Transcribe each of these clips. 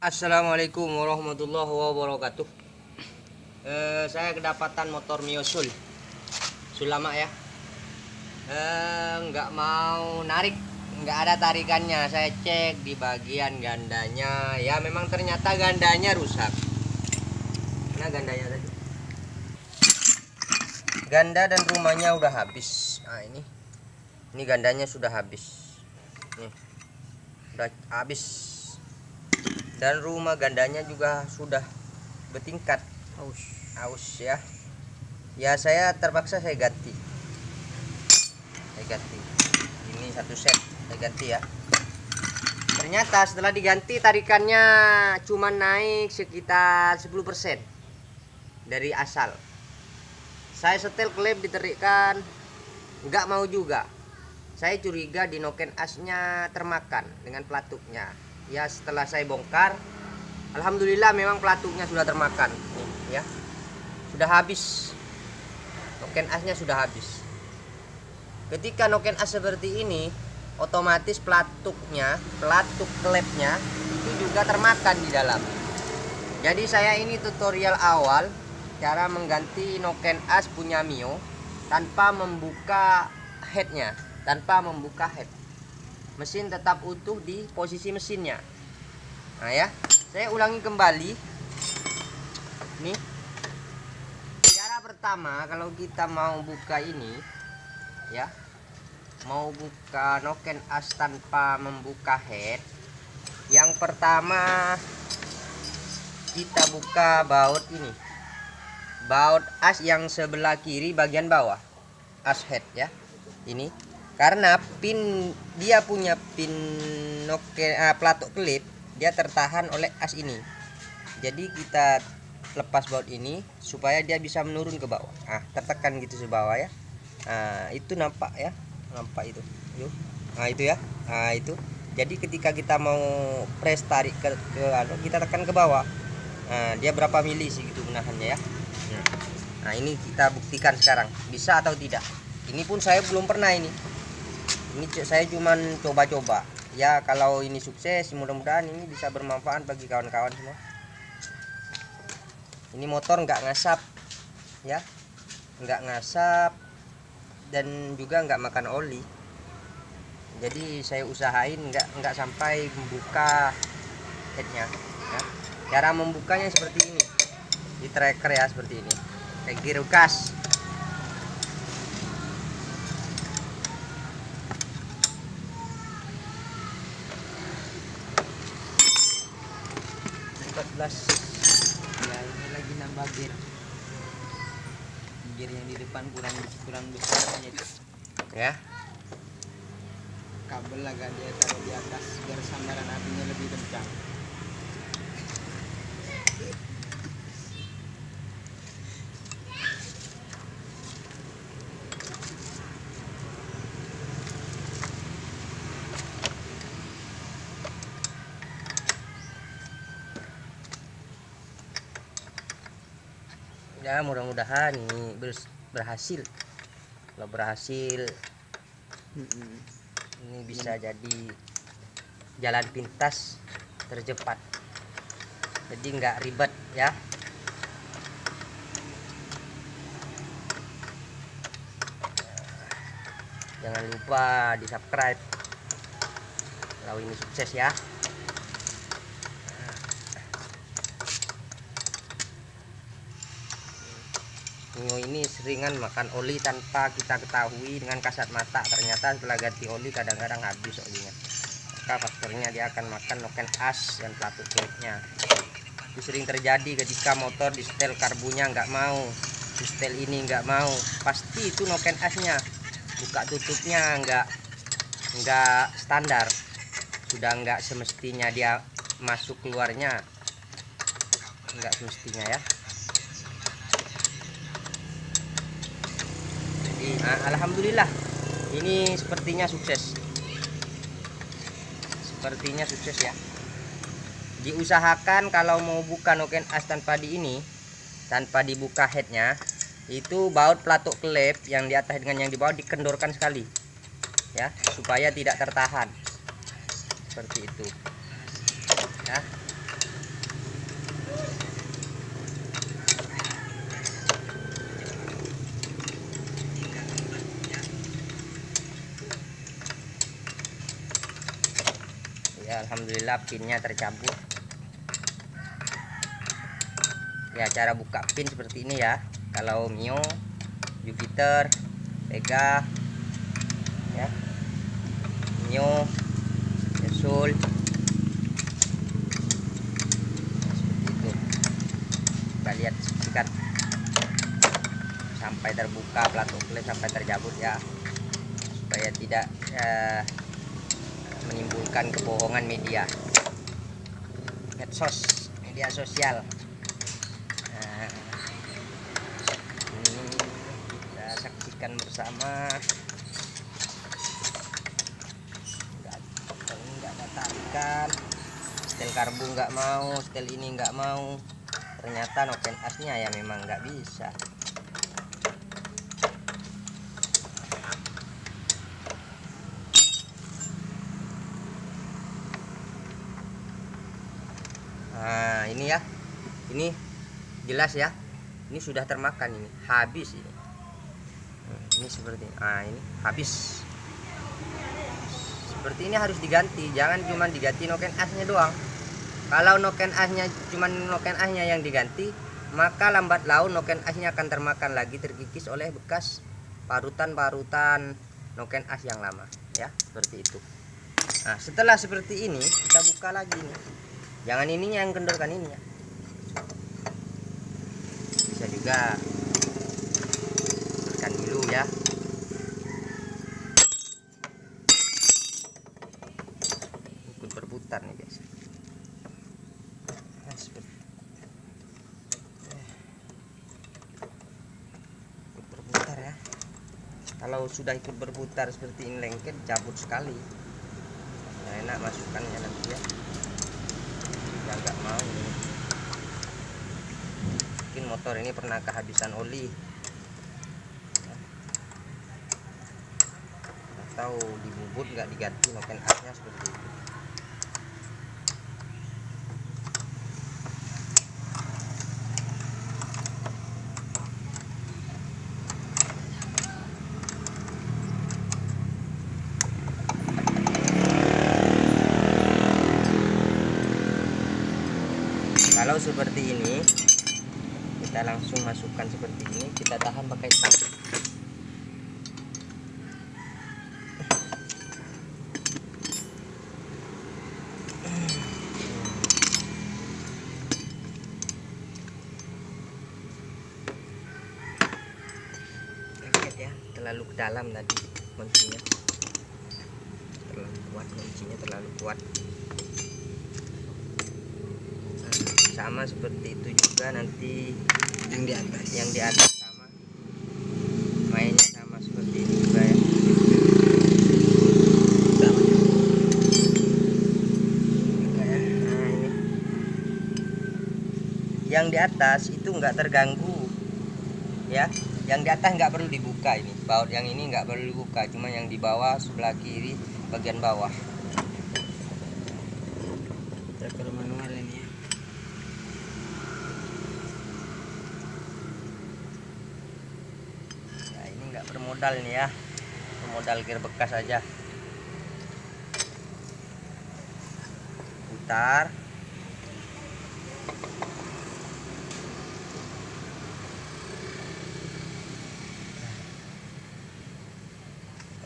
Assalamualaikum warahmatullahi wabarakatuh. Saya kedapatan motor Mio Sul lama ya. Nggak mau narik, nggak ada tarikannya. Saya cek di bagian gandanya, ya memang ternyata gandanya rusak. Mana gandanya tadi? Ganda dan rumahnya udah habis. Nah ini gandanya sudah habis. Nih, udah habis. Dan rumah gandanya juga sudah bertingkat aus ya. Ya saya terpaksa saya ganti ini satu set saya ganti ya. Ternyata setelah diganti tarikannya cuma naik sekitar 10% dari asal. Saya setel klep diterikkan nggak mau juga. Saya curiga di noken asnya termakan dengan pelatuknya. Ya setelah saya bongkar, alhamdulillah memang pelatuknya sudah termakan. Nih, ya sudah habis, noken asnya sudah habis. Ketika noken as seperti ini, otomatis pelatuk klepnya itu juga termakan di dalam. Jadi saya ini tutorial awal cara mengganti noken as punya Mio tanpa membuka headnya, tanpa membuka head. Mesin tetap utuh di posisi mesinnya. Nah ya, saya ulangi kembali. Nih, cara pertama kalau kita mau buka ini, ya, mau buka noken as tanpa membuka head, yang pertama kita buka baut ini, baut as yang sebelah kiri bagian bawah, as head ya, ini. Karena pin dia punya pin pelatuk klip, dia tertahan oleh as ini. Jadi kita lepas baut ini supaya dia bisa menurun ke bawah. Tertekan gitu ke bawah ya. Itu nampak ya, nampak itu. Yuk. Itu ya. Itu. Jadi ketika kita mau press tarik kita tekan ke bawah. Dia berapa mili sih gitu menahannya ya. Ini kita buktikan sekarang bisa atau tidak. Ini pun saya belum pernah ini. Ini saya cuman coba-coba ya. Kalau ini sukses, mudah-mudahan ini bisa bermanfaat bagi kawan-kawan semua. Ini motor nggak ngasap ya, nggak ngasap dan juga nggak makan oli. Jadi saya usahain nggak sampai membuka headnya ya. Cara membukanya seperti ini, di tracker ya, seperti ini kayak gear gas. Ya ini lagi nambah gear yang di depan kurang besar jadi Ya, kabel agak dia taruh di atas biar sambaran apinya lebih kencang. ya mudah-mudahan ini berhasil. Kalau berhasil ini bisa jadi jalan pintas tercepat, jadi nggak ribet ya. Jangan lupa di subscribe kalau ini sukses ya. Mio ini seringan makan oli tanpa kita ketahui dengan kasat mata. Ternyata setelah ganti oli kadang-kadang habis olinya. Maka faktornya dia akan makan noken as dan pelatuk klepnya. Itu sering terjadi ketika motor di setel karbunya nggak mau, di setel ini nggak mau, pasti itu noken asnya. Buka tutupnya nggak standar, sudah nggak semestinya dia masuk keluarnya, nggak semestinya ya. Alhamdulillah ini sepertinya sukses, ya. Diusahakan kalau mau buka noken as tanpa dibuka headnya, itu baut pelatuk klep yang di atas dengan yang di bawah dikendorkan sekali ya, supaya tidak tertahan seperti itu ya. alhamdulillah pinnya tercabut. Ya, cara buka pin seperti ini ya. Kalau Mio, Jupiter, Vega ya, Mio, Yesul, seperti itu. Kita lihat sikat sampai terbuka plat oklet, sampai tercabut ya, supaya tidak menimbulkan kebohongan media medsos, media sosial. Nah, ini kita saksikan bersama. Nggak ada tarikan, setel karbu nggak mau, setel ini nggak mau. Ternyata noken asnya ya memang nggak bisa. Nah, ini ya, ini jelas ya, ini sudah termakan, ini habis ini. Ini seperti ini. Nah, ini habis. Seperti ini harus diganti, jangan cuma diganti noken asnya doang. Kalau noken asnya cuma noken asnya yang diganti, maka lambat laun noken asnya akan termakan lagi, terkikis oleh bekas parutan-parutan noken as yang lama ya, seperti itu. Nah, setelah seperti ini kita buka lagi nih. Jangan ininya yang kendorkan, ini ya. Bisa juga tekan dulu ya. Ikut berputar nih guys. Nah, ikut berputar ya. Kalau sudah ikut berputar seperti ini lengket, cabut sekali. Nah, enak masukkannya nanti ya. Nggak mau ini. Mungkin motor ini pernah kehabisan oli atau dibubut nggak diganti noken asnya, seperti itu. Kalau seperti ini kita langsung masukkan seperti ini, kita tahan pakai tang. Ya, terlalu ke dalam tadi kuncinya, terlalu kuat kuncinya, terlalu kuat. Sama seperti itu juga nanti yang di atas sama mainnya sama seperti ini juga ya. sama Juga ya. Nah, ini yang di atas itu nggak terganggu ya, yang di atas nggak perlu dibuka, ini baut yang ini nggak perlu dibuka, cuma yang di bawah sebelah kiri bagian bawah. Tracker manual ini ya. Bermodal nih ya, bermodal gear bekas aja. Putar.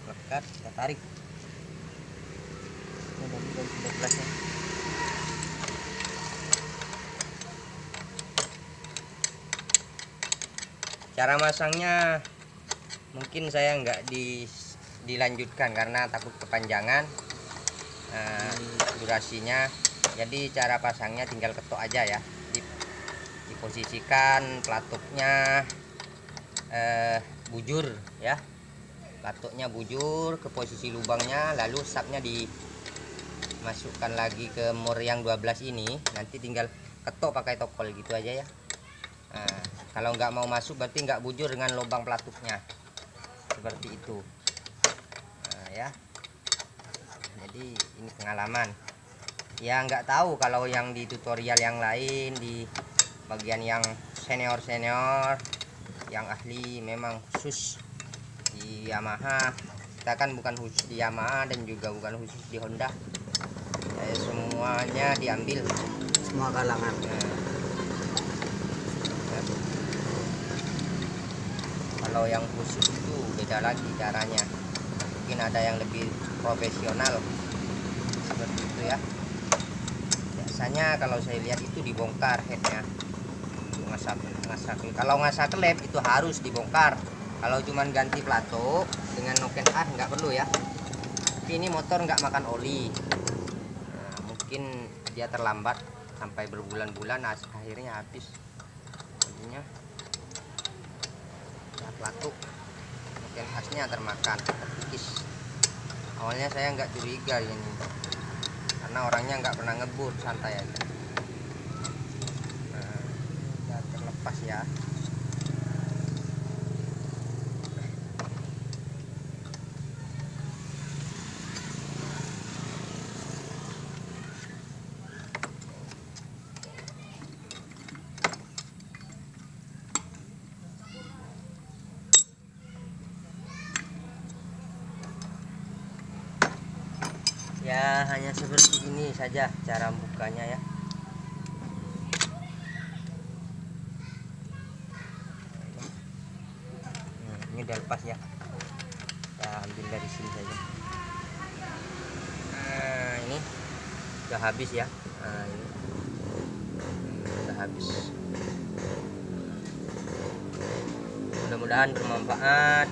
Lekat, kita tarik. Ini udah belasnya. Cara masangnya mungkin saya nggak dilanjutkan karena takut kepanjangan durasinya. Jadi cara pasangnya tinggal ketok aja ya, diposisikan pelatuknya bujur ya, pelatuknya bujur ke posisi lubangnya, lalu sapnya dimasukkan lagi ke mur yang 12 ini, nanti tinggal ketok pakai tokol gitu aja ya. Nah, kalau nggak mau masuk berarti nggak bujur dengan lubang pelatuknya, seperti itu. Nah, ya, jadi ini pengalaman ya, nggak tahu kalau yang di tutorial yang lain, di bagian yang senior yang ahli memang khusus di Yamaha. Kita kan bukan khusus di Yamaha dan juga bukan khusus di Honda, semuanya diambil. Semua kalangan. Ya. Kalau yang khusus itu beda lagi caranya, mungkin ada yang lebih profesional seperti itu ya. Biasanya kalau saya lihat itu dibongkar headnya, ngasak. Kalau ngasak lem itu harus dibongkar. Kalau cuman ganti plato dengan noken nggak perlu ya. Tapi ini motor nggak makan oli, nah, mungkin dia terlambat sampai berbulan-bulan, akhirnya habis olinya. Ya, plato noken khasnya termakan, terkikis. Awalnya saya nggak curiga ini, karena orangnya nggak pernah ngebut, santai aja. Nah, udah terlepas ya. Ya, hanya seperti ini saja cara bukanya ya. Ini udah lepas ya. Kita ambil dari sini saja. Nah, ini udah habis ya. Nah, ini udah habis. Mudah-mudahan bermanfaat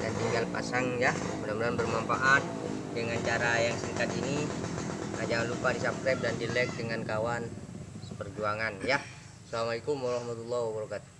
dan tinggal pasang ya. Mudah-mudahan bermanfaat dengan cara yang singkat ini. Nah, jangan lupa di subscribe dan di like dengan kawan seperjuangan ya. Assalamualaikum warahmatullahi wabarakatuh.